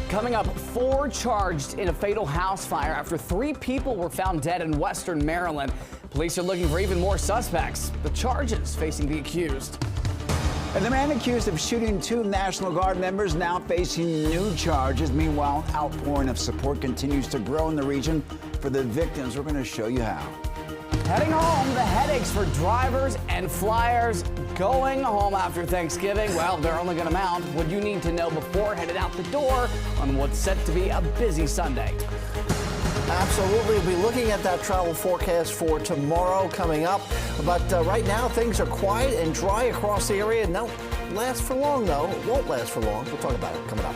Coming up, 4 charged in a fatal house fire after 3 people were found dead in western Maryland. Police are looking for even more suspects. The charges facing the accused. And the man accused of shooting 2 National Guard members now facing new charges. Meanwhile, outpouring of support continues to grow in the region for the victims. We're going to show you how. Heading home, the headaches for drivers and flyers going home after Thanksgiving. Well, they're only going to mount. What you need to know before headed out the door on what's set to be a busy Sunday. Absolutely. We'll be looking at that travel forecast for tomorrow coming up. But right now, things are quiet and dry across the area. It won't last for long, though. It won't last for long. We'll talk about it coming up.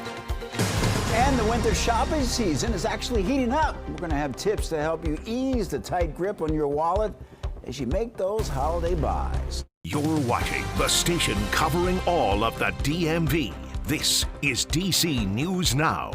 And the winter shopping season is actually heating up. We're going to have tips to help you ease the tight grip on your wallet as you make those holiday buys. You're watching the station covering all of the DMV. This is DC News Now.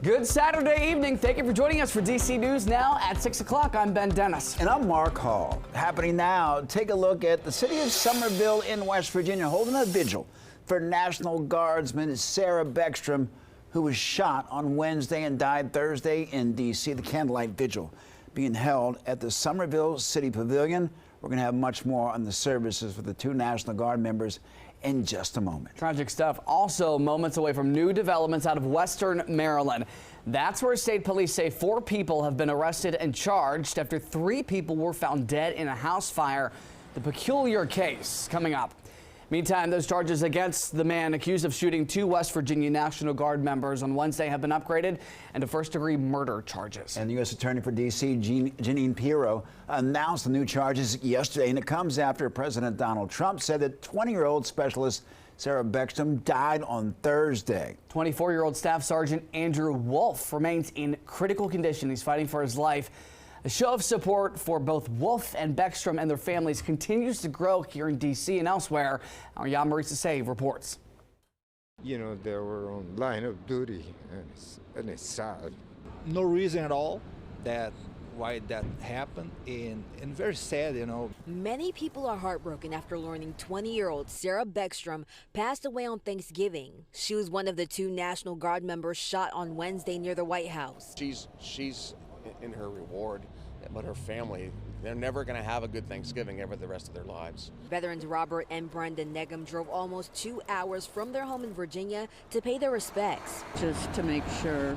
Good Saturday evening. Thank you for joining us for DC News Now at 6 o'clock. I'm Ben Dennis. And I'm Mark Hall. Happening now, take a look at the city of Somerville in West Virginia holding a vigil for National Guardsman Sarah Beckstrom, who was shot on Wednesday and died Thursday in D.C. The candlelight vigil being held at the Somerville City Pavilion. We're going to have much more on the services for the 2 National Guard members in just a moment. Tragic stuff. Also, moments away from new developments out of western Maryland. That's where state police say 4 people have been arrested and charged after 3 people were found dead in a house fire. The peculiar case coming up. Meantime, those charges against the man accused of shooting 2 West Virginia National Guard members on Wednesday have been upgraded into first-degree murder charges. And the U.S. Attorney for D.C., Jeanine Pirro, announced the new charges yesterday, and it comes after President Donald Trump said that 20-year-old specialist Sarah Beckstrom died on Thursday. 24-year-old Staff Sergeant Andrew Wolf remains in critical condition. He's fighting for his life. A show of support for both Wolf and Beckstrom and their families continues to grow here in D.C. and elsewhere. Our Jan Marisa Save reports. You know, they were on line of duty, and it's sad. No reason at all why that happened, and very sad, you know. Many people are heartbroken after learning 20-year-old Sarah Beckstrom passed away on Thanksgiving. She was one of the 2 National Guard members shot on Wednesday near the White House. She's in her reward, but her family, they're never going to have a good Thanksgiving ever the rest of their lives. Veterans Robert and Brenda Negum drove almost 2 hours from their home in Virginia to pay their respects. Just to make sure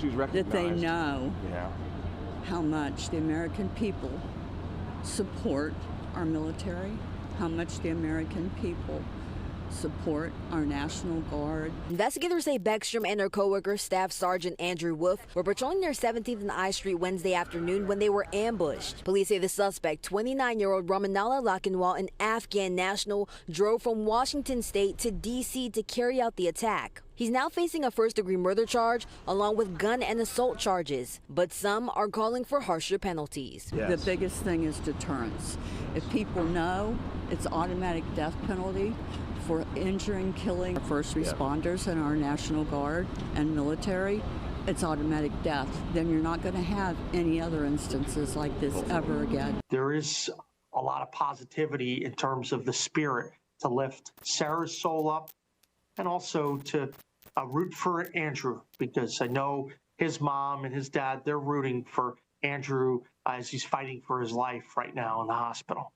that they know how much the American people support our military, how much the American people support our National Guard. Investigators say Beckstrom and her co-worker, Staff Sergeant Andrew Wolf, were patrolling near 17th and I Street Wednesday afternoon when they were ambushed. Police say the suspect, 29-year-old Ramanallah Lakhanwal, an Afghan national, drove from Washington State to D.C. to carry out the attack. He's now facing a first-degree murder charge along with gun and assault charges, but some are calling for harsher penalties. Yes. The biggest thing is deterrence. If people know it's automatic death penalty for injuring, killing first responders in our National Guard and military, it's automatic death. Then you're not going to have any other instances like this ever again. There is a lot of positivity in terms of the spirit to lift Sarah's soul up and also to root for Andrew, because I know his mom and his dad, they're rooting for Andrew as he's fighting for his life right now in the hospital.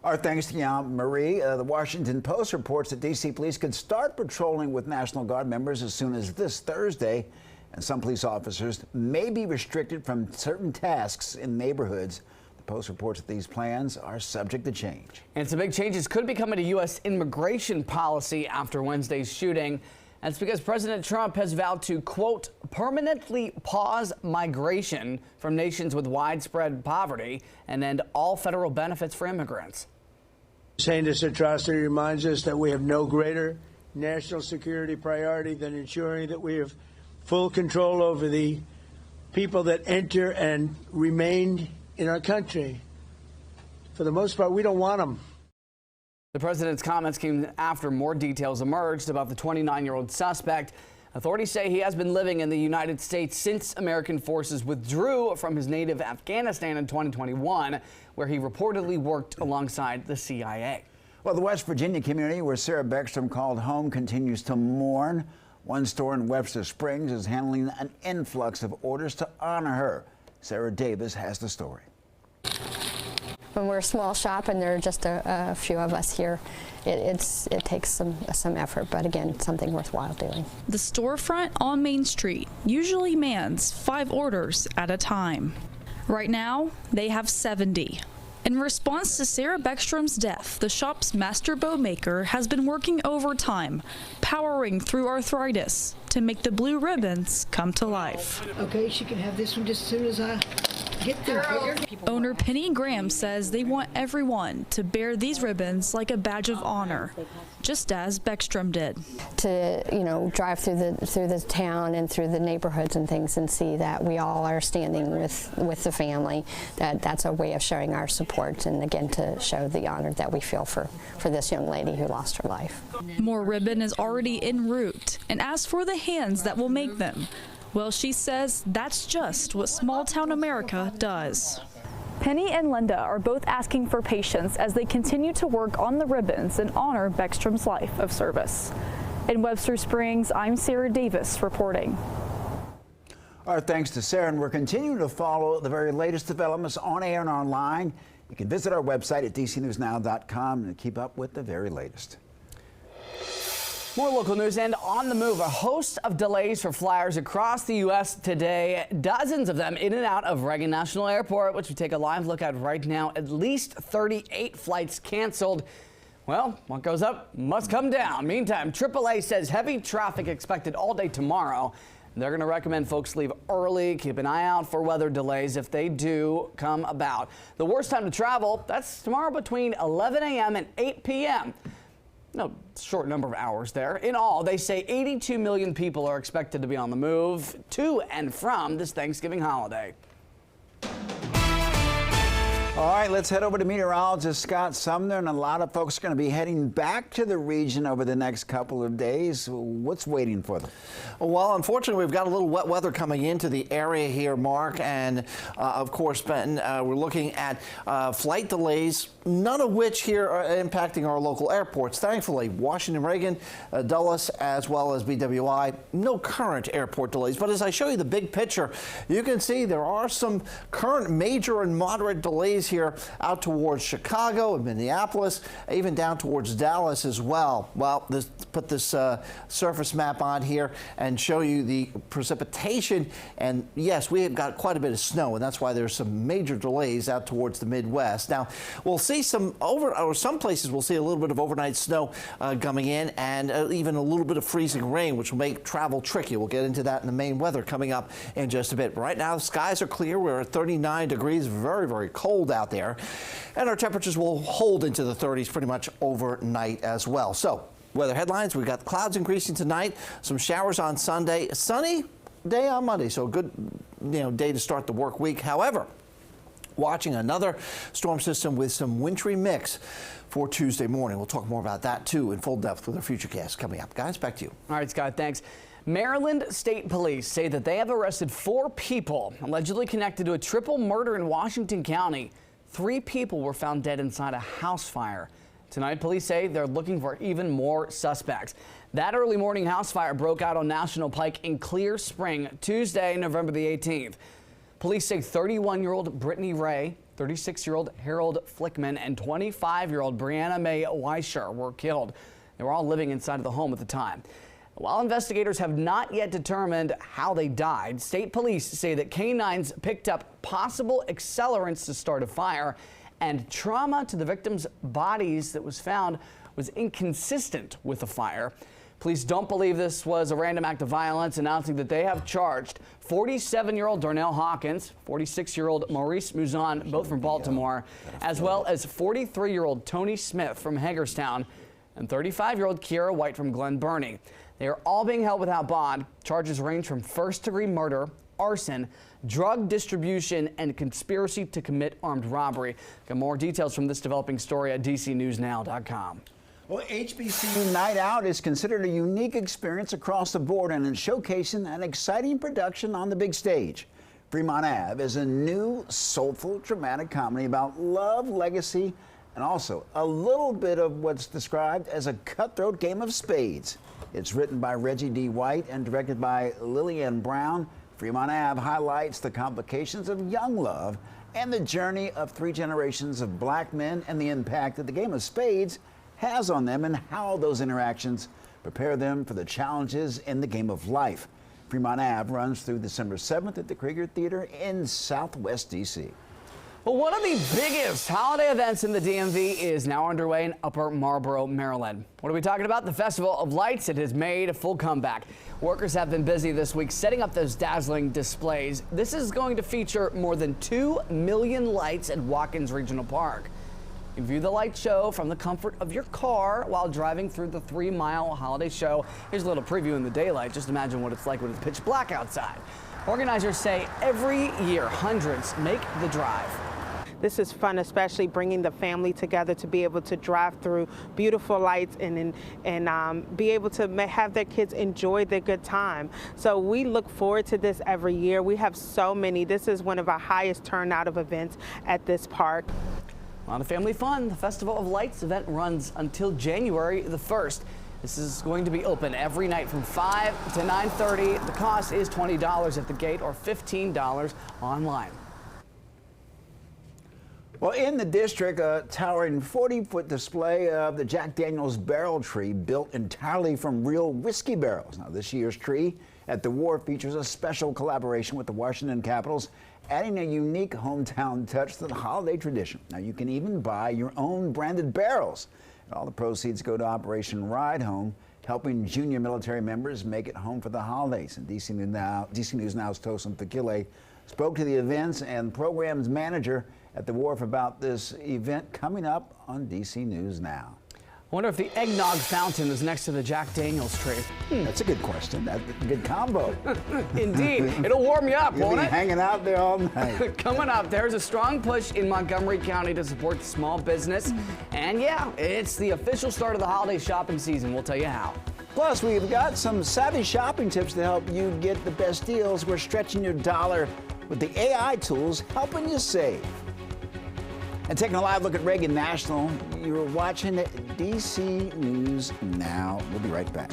Our thanks to Jan Marie. The Washington Post reports that D.C. police could start patrolling with National Guard members as soon as this Thursday, and some police officers may be restricted from certain tasks in neighborhoods. The Post reports that these plans are subject to change. And some big changes could be coming to U.S. immigration policy after Wednesday's shooting. That's because President Trump has vowed to, quote, permanently pause migration from nations with widespread poverty and end all federal benefits for immigrants. Saying this atrocity reminds us that we have no greater national security priority than ensuring that we have full control over the people that enter and remain in our country. For the most part, we don't want them. The president's comments came after more details emerged about the 29-year-old suspect. Authorities say he has been living in the United States since American forces withdrew from his native Afghanistan in 2021, where he reportedly worked alongside the CIA. Well, the West Virginia community where Sarah Beckstrom called home continues to mourn. One store in Webster Springs is handling an influx of orders to honor her. Sarah Davis has the story. When we're a small shop and there are just a few of us here, it takes some effort, but again, it's something worthwhile doing. The storefront on Main Street usually mans 5 orders at a time. Right now, they have 70. In response to Sarah Beckstrom's death, the shop's master bow maker has been working overtime, powering through arthritis to make the blue ribbons come to life. Okay, she can have this one just as soon as I get there. Owner Penny Graham says they want everyone to bear these ribbons like a badge of honor, just as Beckstrom did. To drive through the town and through the neighborhoods and things and see that we all are standing with the family. That's a way of showing our support and again to show the honor that we feel for this young lady who lost her life. More ribbon is already en route, and as for the hands that will make them, well, she says that's just what small-town America does. Penny and Linda are both asking for patience as they continue to work on the ribbons and honor Beckstrom's life of service. In Webster Springs, I'm Sarah Davis reporting. Our thanks to Sarah, and we're continuing to follow the very latest developments on air and online. You can visit our website at dcnewsnow.com and keep up with the very latest. More local news and on the move. A host of delays for flyers across the U.S. today. Dozens of them in and out of Reagan National Airport, which we take a live look at right now. At least 38 flights canceled. Well, what goes up must come down. Meantime, AAA says heavy traffic expected all day tomorrow. They're going to recommend folks leave early. Keep an eye out for weather delays if they do come about. The worst time to travel, that's tomorrow between 11 a.m. and 8 p.m. No short number of hours there. In all, they say 82 million people are expected to be on the move to and from this Thanksgiving holiday. All right, let's head over to meteorologist Scott Sumner, and a lot of folks are going to be heading back to the region over the next couple of days. What's waiting for them? Well, unfortunately, we've got a little wet weather coming into the area here, Mark, and of course, Ben, we're looking at flight delays, none of which here are impacting our local airports. Thankfully, Washington Reagan, Dulles, as well as BWI, no current airport delays. But as I show you the big picture, you can see there are some current major and moderate delays here out towards Chicago and Minneapolis, even down towards Dallas as well. Well, put this surface map on here and show you the precipitation. And yes, we have got quite a bit of snow, and that's why there's some major delays out towards the Midwest. Now, we'll see some places we'll see a little bit of overnight snow coming in, and even a little bit of freezing rain, which will make travel tricky. We'll get into that in the main weather coming up in just a bit. But right now, the skies are clear. We're at 39 degrees, very, very cold out there, and our temperatures will hold into the 30s pretty much overnight as well. So weather headlines, we've got clouds increasing tonight, some showers on Sunday, sunny day on Monday, so a good day to start the work week. However, watching another storm system with some wintry mix for Tuesday morning. We'll talk more about that too in full depth with our future cast coming up. Guys, back to you. All right, Scott, thanks. Maryland State Police say that they have arrested 4 people allegedly connected to a triple murder in Washington County. 3 people were found dead inside a house fire. Tonight, police say they're looking for even more suspects. That early morning house fire broke out on National Pike in Clear Spring Tuesday, November the 18th. Police say 31-year-old Brittany Ray, 36-year-old Harold Flickman, and 25-year-old Brianna Mae Weischer were killed. They were all living inside of the home at the time. While investigators have not yet determined how they died, state police say that canines picked up possible accelerants to start a fire, and trauma to the victims' bodies that was found was inconsistent with the fire. Police don't believe this was a random act of violence, announcing that they have charged 47-year-old Darnell Hawkins, 46-year-old Maurice Muzan, both from Baltimore, as well as 43-year-old Tony Smith from Hagerstown and 35-year-old Kiera White from Glen Burnie. They are all being held without bond. Charges range from first-degree murder, arson, drug distribution, and conspiracy to commit armed robbery. Got more details from this developing story at dcnewsnow.com. Well, HBCU Night Out is considered a unique experience across the board, and it's showcasing an exciting production on the big stage. Fremont Ave is a new, soulful, dramatic comedy about love, legacy, and also a little bit of what's described as a cutthroat game of spades. It's written by Reggie D. White and directed by Lillian Brown. Fremont Ave highlights the complications of young love and the journey of 3 generations of black men and the impact that the game of spades has on them and how those interactions prepare them for the challenges in the game of life. Fremont Ave runs through December 7th at the Krieger Theater in Southwest D.C. Well, one of the biggest holiday events in the DMV is now underway in Upper Marlboro, Maryland. What are we talking about? The Festival of Lights. It has made a full comeback. Workers have been busy this week setting up those dazzling displays. This is going to feature more than 2 million lights at Watkins Regional Park. You can view the light show from the comfort of your car while driving through the 3-mile holiday show. Here's a little preview in the daylight. Just imagine what it's like when it's pitch black outside. Organizers say every year hundreds make the drive. This is fun, especially bringing the family together to be able to drive through beautiful lights and be able to have their kids enjoy their good time. So we look forward to this every year. We have so many. This is one of our highest turnout of events at this park. A lot of family fun. The Festival of Lights event runs until January the 1st. This is going to be open every night from 5 to 9:30. The cost is $20 at the gate or $15 online. Well, in the district, a towering 40-foot display of the Jack Daniel's barrel tree built entirely from real whiskey barrels. Now, this year's tree at the Wharf features a special collaboration with the Washington Capitals, adding a unique hometown touch to the holiday tradition. Now, you can even buy your own branded barrels. And all the proceeds go to Operation Ride Home, helping junior military members make it home for the holidays. And DC News Now's Tosin Thakile spoke to the events and programs manager at the Wharf about this event coming up on DC News Now. I wonder if the eggnog fountain is next to the Jack Daniel's tree. That's a good question. That's a good combo. Indeed. It'll warm you up, won't You'll be it? hanging out there all night. Coming up, there's a strong push in Montgomery County to support small business. And yeah, it's the official start of the holiday shopping season. We'll tell you how. Plus, we've got some savvy shopping tips to help you get the best deals. We're stretching your dollar with the AI tools helping you save. And taking a live look at Reagan National, you're watching DC News Now. We'll be right back.